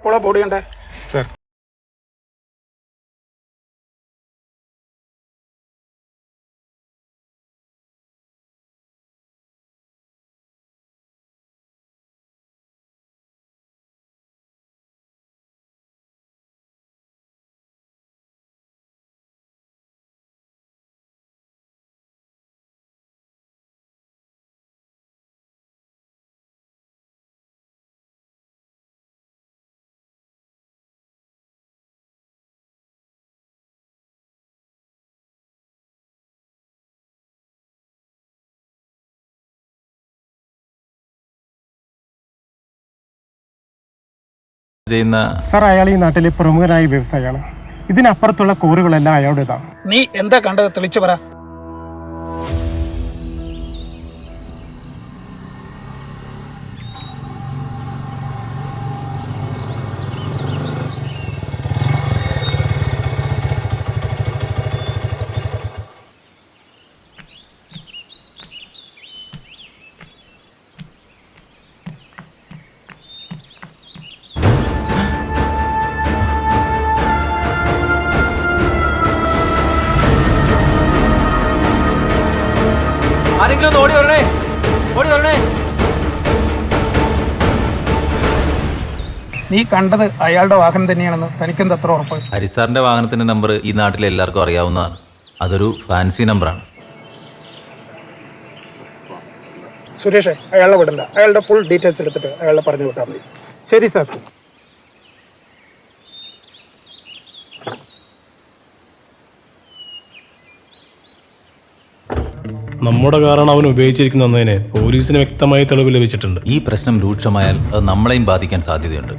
Body ഉണ്ടേ sir. Sir, അയാൾ ഈ നാട്ടിലെ പ്രമുഖനായ വ്യവസായിയാണ്. ഇതിനപ്പുറത്തുള്ള കോറുകളെല്ലാം അയാളുടേതാണ്. നീ എന്താ കണ്ടത്? തെളിച്ചു പറ. ആരെങ്കിലും ഒന്ന് ഓടി വരണേ, ഓടി വരണേ. നീ കണ്ടത് അയാളുടെ വാഹനം തന്നെയാണെന്ന് തനിക്കെന്ത് അത്ര ഉറപ്പ്? ഹരിസാറിന്റെ വാഹനത്തിന്റെ നമ്പർ ഈ നാട്ടിലെ എല്ലാവർക്കും അറിയാവുന്നതാണ്. അതൊരു ഫാൻസി നമ്പറാണ്. സുരേഷ്, അയാളെ വിടണ്ട. അയാളുടെ ഫുൾ ഡീറ്റെയിൽസ് എടുത്തിട്ട് അയാളെ പറഞ്ഞു വിട്ടാൽ മതി. ശരി സാർ. നമ്മുടെ കാറാണ് അവൻ ഉപയോഗിച്ചിരിക്കുന്നതിന് പോലീസിന് വ്യക്തമായ തെളിവ് ലഭിച്ചിട്ടുണ്ട്. ഈ പ്രശ്നം രൂക്ഷമായാൽ അത് നമ്മളെയും ബാധിക്കാൻ സാധ്യതയുണ്ട്.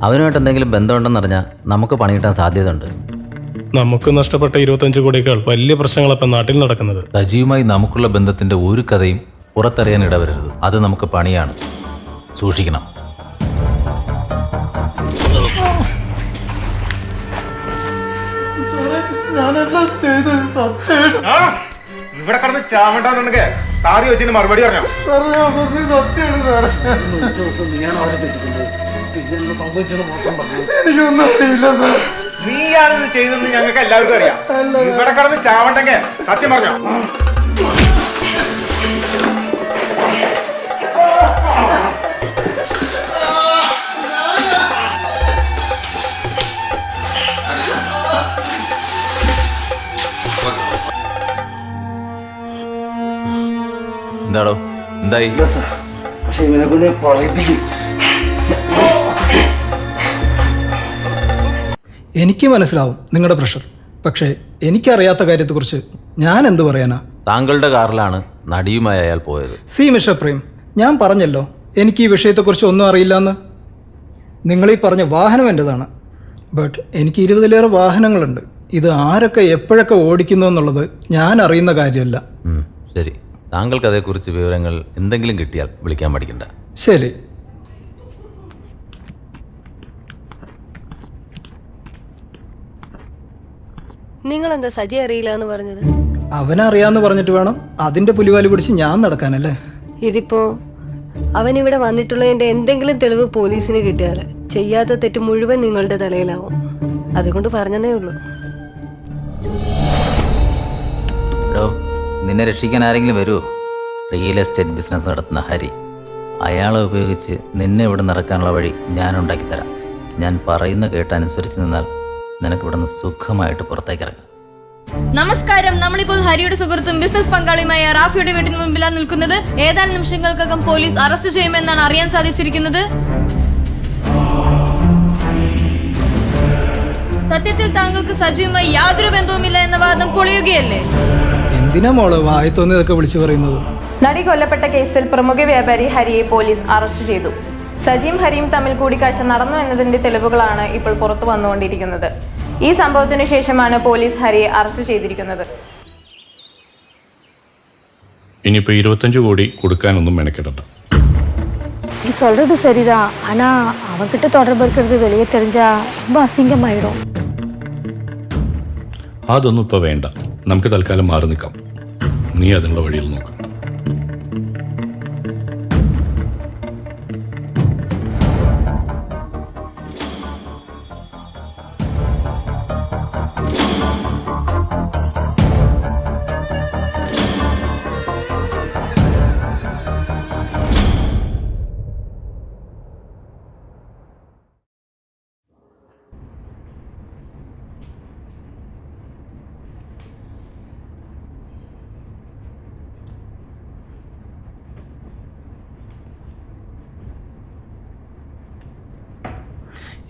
അവനുമായിട്ട് എന്തെങ്കിലും ബന്ധമുണ്ടെന്നറിഞ്ഞാൽ നമുക്ക് പണി കിട്ടാൻ സാധ്യതയുണ്ട്. നമുക്ക് നഷ്ടപ്പെട്ട 25 കോടിയേക്കാൾ വലിയ പ്രശ്നങ്ങളപ്പം നാട്ടിൽ നടക്കുന്നത്. സജീവുമായി നമുക്കുള്ള ബന്ധത്തിന്റെ ഒരു കഥയും പുറത്തറിയാൻ ഇടവരരുത്. അത് നമുക്ക് പണിയാണ്. സൂക്ഷിക്കണം. ഇവിടെ കടന്ന് ചാവണ്ടെന്നുണ്ടെങ്കിൽ സാറി വെച്ചിന് മറുപടി പറഞ്ഞോ? നീയാണെന്ന് ചെയ്തെന്ന് ഞങ്ങൾക്ക് എല്ലാവർക്കും അറിയാം. ഇവിടെ കടന്ന് ചാവണ്ടെങ്കിൽ സത്യം പറഞ്ഞോ? എന്താടോ, എന്തായി? എനിക്ക് മനസ്സിലാവും നിങ്ങളുടെ പ്രഷർ. പക്ഷേ എനിക്കറിയാത്ത കാര്യത്തെക്കുറിച്ച് ഞാൻ എന്തു പറയാനാ? താങ്കളുടെ കാറിലാണ് നടിയുമായി അയാൾ പോയത്. മിസ്റ്റർ പ്രേം, ഞാൻ പറഞ്ഞല്ലോ എനിക്ക് ഈ വിഷയത്തെക്കുറിച്ച് ഒന്നും അറിയില്ലെന്ന്. നിങ്ങളീ പറഞ്ഞ വാഹനം എൻ്റെതാണ്. ബട്ട് എനിക്ക് 20-ലേറെ വാഹനങ്ങളുണ്ട്. ഇത് ആരൊക്കെ എപ്പോഴൊക്കെ ഓടിക്കുന്നു എന്നുള്ളത് ഞാൻ അറിയുന്ന കാര്യമല്ല. ശരി, താങ്കൾക്ക് അതേക്കുറിച്ച് വിവരങ്ങൾ എന്തെങ്കിലും കിട്ടിയാൽ വിളിക്കാൻ പഠിക്കണ്ട. ശരി. നിങ്ങളെന്താ സജി അറിയില്ല എന്ന് പറഞ്ഞത്? അവനറിയാന്ന് പറഞ്ഞിട്ട് വേണം അതിന്റെ പുലിവാലി പിടിച്ച് ഞാൻ നടക്കാനല്ലേ? ഇതിപ്പോ അവനിവിടെ വന്നിട്ടുള്ളതിന്റെ എന്തെങ്കിലും തെളിവ് പോലീസിന് കിട്ടിയാൽ ചെയ്യാത്ത തെറ്റ് മുഴുവൻ നിങ്ങളുടെ തലയിലാവും. അതുകൊണ്ട് പറഞ്ഞതേ ഉള്ളൂ. നിന്നെ രക്ഷിക്കാൻ ആരെങ്കിലും വരുമോ? റിയൽ എസ്റ്റേറ്റ് ബിസിനസ് നടത്തുന്ന ഹരി. അയാളെ ഉപയോഗിച്ച് നിന്നെ ഇവിടെ നടക്കാനുള്ള വഴി ഞാൻ ഉണ്ടാക്കിത്തരാം. ഞാൻ പറയുന്ന കേട്ടനുസരിച്ച് നിന്നാൽ നിനക്ക് ഇവിടെ നിന്ന് സുഖമായിട്ട് പുറത്തേക്ക് ഇറങ്ങാം. നമസ്കാരം. നമ്മളിപ്പോൾ ഹരിയുടെ സുഹൃത്തും ബിസിനസ് പങ്കാളിയുമായ റാഫിയുടെ വീട്ടിന് മുമ്പിലാണ് നിൽക്കുന്നത്. ഏതാനും നിമിഷങ്ങൾക്കകം പോലീസ് അറസ്റ്റ് ചെയ്യുമെന്നാണ് അറിയാൻ സാധിച്ചിരിക്കുന്നത്. സത്യത്തിൽ താങ്കൾക്ക് സജീവമായി യാതൊരു ബന്ധവുമില്ല എന്ന വാദം പൊളിയുകയല്ലേ? എന്തിനാ മോള് വായത്തോന്നിയതൊക്കെ വിളിച്ചു പറയുന്നത്? നടി കൊല്ലപ്പെട്ട കേസിൽ പ്രമുഖ വ്യാപാരി ഹരിയെ പോലീസ് അറസ്റ്റ് ചെയ്തു. സജിയും ഹരിയും തമ്മിൽ കൂടിക്കാഴ്ച നടന്നു എന്നതിന്റെ തെളിവുകളാണ് ഇപ്പോൾ പുറത്തു വന്നുകൊണ്ടിരിക്കുന്നത്. ഈ സംഭവത്തിനു ശേഷമാണ് പോലീസ് ഹരിയെ അറസ്റ്റ് ചെയ്തിരിക്കുന്നത്. ഇനിയിപ്പോ 25 കോടി കൊടുക്കാനൊന്നും മെനക്കെടണ്ട. நீ சொல்றது சரிதான். ஆனா அவன்கிட்ட தொடர்பு இருக்கிறது வெளியே தெரிஞ்சா ரொம்ப அசிங்கமாயிடும். അതൊന്നും ഇപ്പൊ വേണ്ട. നമുക്ക് തൽക്കാലം മാറി നിൽക്കാം. നീ അതിനുള്ള വഴിയിൽ നോക്കാം.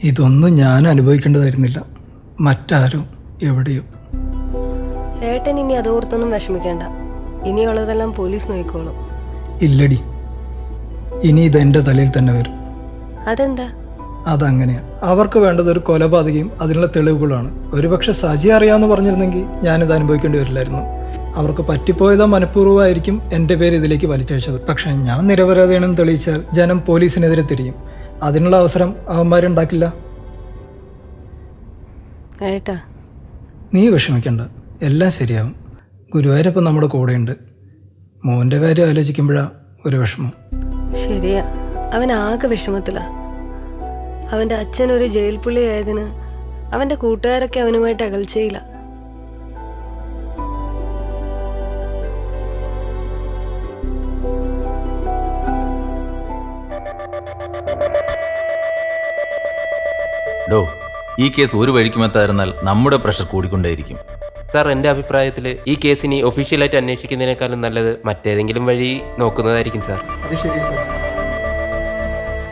ഇതൊന്നും ഞാൻ അനുഭവിക്കേണ്ടതായിരുന്നില്ല, മറ്റാരോ എവിടെയോ. ഏട്ടൻ ഇനി അതോർത്തൊന്നും വിഷമിക്കേണ്ട. ഇനിയുള്ളതെല്ലാം പോലീസ് നോക്കിക്കോളും. ഇല്ലടി, ഇനി ഇതെൻ്റെ തലയിൽ തന്നെ വരും. അതെന്താ? അതങ്ങനെയാ. അവർക്ക് വേണ്ടത് ഒരു കൊലപാതകയും അതിനുള്ള തെളിവുകളാണ്. ഒരുപക്ഷെ സജി അറിയാമെന്ന് പറഞ്ഞിരുന്നെങ്കിൽ ഞാനിത് അനുഭവിക്കേണ്ടി വരില്ലായിരുന്നു. അവർക്ക് പറ്റിപ്പോയതോ മനഃപൂർവ്വമായിരിക്കും എൻ്റെ പേര് ഇതിലേക്ക് വലിച്ചഴിച്ചത്. പക്ഷെ ഞാൻ നിരപരാധിയാണെന്ന് തെളിയിച്ചാൽ ജനം പോലീസിനെതിരെ തിരിയും. അതിനുള്ള അവസരം അവന്മാരുണ്ടാക്കില്ല. ഏട്ടാ, നീ വിഷമിക്കണ്ട, എല്ലാം ശരിയാവും. ഗുരുവായൂരപ്പം നമ്മുടെ കൂടെയുണ്ട്. മോൻ്റെ കാര്യം ആലോചിക്കുമ്പോഴാണ് ഒരു വിഷമം. ശരിയാ, അവൻ ആകെ വിഷമത്തിലാ. അവൻ്റെ അച്ഛൻ ഒരു ജയിൽ പുള്ളി ആയതിന് അവൻ്റെ കൂട്ടുകാരൊക്കെ അവനുമായിട്ട് അകൽച്ചയില്ല. ഡോ, ഈ കേസ് ഒരു വഴിക്കുമെത്തായിരുന്നാൽ നമ്മുടെ പ്രഷർ കൂടിക്കൊണ്ടേയിരിക്കും. സാർ, എൻ്റെ അഭിപ്രായത്തിൽ ഈ കേസിനി ഒഫീഷ്യലായിട്ട് അന്വേഷിക്കുന്നതിനേക്കാളും നല്ലത് മറ്റേതെങ്കിലും വഴി നോക്കുന്നതായിരിക്കും സാർ. അത് ശരി സാർ.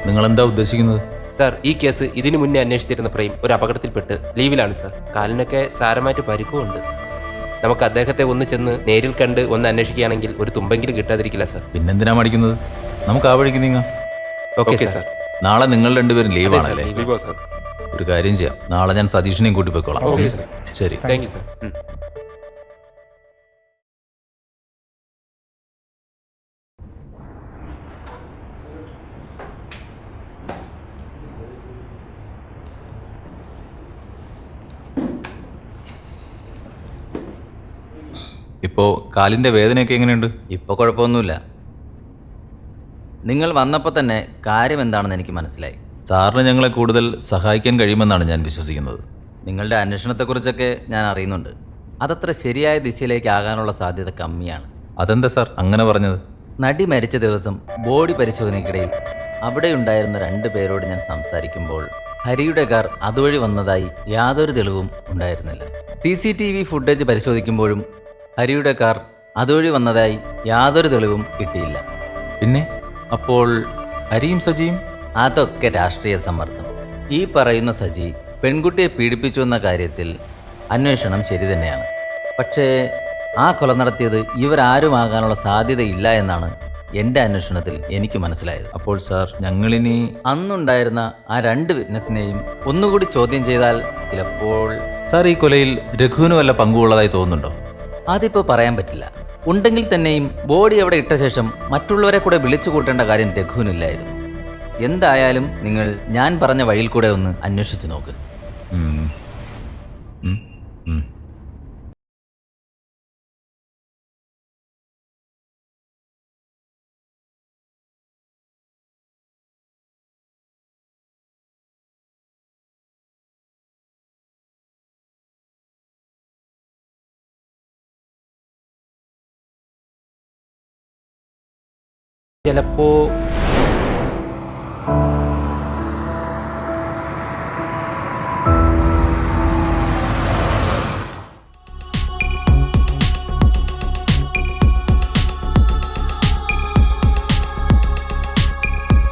നിങ്ങൾ എന്താ ഉദ്ദേശിക്കുന്നത്? സാർ, ഈ കേസ് ഇതിനു മുന്നേ അന്വേഷിച്ചിരുന്ന പ്രേം ഒരു അപകടത്തിൽപ്പെട്ട് ലീവിലാണ് സാർ. കാലിനൊക്കെ സാരമായിട്ട് പരിക്കുമുണ്ട്. നമുക്ക് അദ്ദേഹത്തെ ഒന്ന് ചെന്ന് നേരിൽ കണ്ട് ഒന്ന് അന്വേഷിക്കുകയാണെങ്കിൽ ഒരു തുമ്പെങ്കിലും കിട്ടാതിരിക്കില്ല സാർ. പിന്നെന്തിനാ മടിക്കുന്നത്? നമുക്ക് ആ വഴിക്ക് നീങ്ങാം. Okay sir. നാളെ നിങ്ങൾ രണ്ടുപേരും ലീവാണല്ലേ? ലീവോ സാർ? ഒരു കാര്യം ചെയ്യാം, നാളെ ഞാൻ സതീഷിനെയും കൂട്ടി പോയിക്കോളാം. Okay sir. ശരി. Thank you sir. ഇപ്പോൾ കാലിൻ്റെ വേദനയൊക്കെ എങ്ങനെയുണ്ട്? ഇപ്പോൾ കുഴപ്പമൊന്നുമില്ല. നിങ്ങൾ വന്നപ്പോൾ തന്നെ കാര്യം എന്താണെന്ന് എനിക്ക് മനസ്സിലായി. സാറിന് ഞങ്ങളെ കൂടുതൽ സഹായിക്കാൻ കഴിയുമെന്നാണ് ഞാൻ വിശ്വസിക്കുന്നത്. നിങ്ങളുടെ അന്വേഷണത്തെക്കുറിച്ചൊക്കെ ഞാൻ അറിയുന്നുണ്ട്. അതത്ര ശരിയായ ദിശയിലേക്ക് ആകാനുള്ള സാധ്യത കമ്മിയാണ്. അതെന്താ സാർ അങ്ങനെ പറഞ്ഞത്? നടി മരിച്ച ദിവസം ബോഡി പരിശോധനയ്ക്കിടയിൽ അവിടെയുണ്ടായിരുന്ന 2 പേരോട് ഞാൻ സംസാരിക്കുമ്പോൾ ഹരിയുടെ കാർ അതുവഴി വന്നതായി യാതൊരു തെളിവും ഉണ്ടായിരുന്നില്ല. CCTV ഫുട്ടേജ് പരിശോധിക്കുമ്പോഴും ഹരിയുടെ കാർ അതുവഴി വന്നതായി യാതൊരു തെളിവും കിട്ടിയില്ല. പിന്നെ അപ്പോൾ ഹരിയും സജിയും? അതൊക്കെ രാഷ്ട്രീയ സമ്മർദ്ദം. ഈ പറയുന്ന സജി പെൺകുട്ടിയെ പീഡിപ്പിച്ചു എന്ന കാര്യത്തിൽ അന്വേഷണം ശരി തന്നെയാണ്. പക്ഷേ ആ കൊല നടത്തിയത് ഇവരാരുമാകാനുള്ള സാധ്യതയില്ല എന്നാണ് എൻ്റെ അന്വേഷണത്തിൽ എനിക്ക് മനസ്സിലായത്. അപ്പോൾ സാർ, ഞങ്ങളിനി അന്നുണ്ടായിരുന്ന ആ 2 വിറ്റ്നസിനെയും ഒന്നുകൂടി ചോദ്യം ചെയ്താൽ ചിലപ്പോൾ... സാർ, ഈ കൊലയിൽ രഘുവിന് വല്ല പങ്കുള്ളതായി തോന്നുന്നുണ്ടോ? അതിപ്പോൾ പറയാൻ പറ്റില്ല. ഉണ്ടെങ്കിൽ തന്നെയും ബോഡി അവിടെ ഇട്ട ശേഷം മറ്റുള്ളവരെ കൂടെ വിളിച്ചു കൂട്ടേണ്ട കാര്യം രഘുവിനില്ലായിരുന്നു. എന്തായാലും നിങ്ങൾ ഞാൻ പറഞ്ഞ വഴിയിൽ കൂടെ ഒന്ന് അന്വേഷിച്ചു നോക്ക്. ചിലപ്പോൾ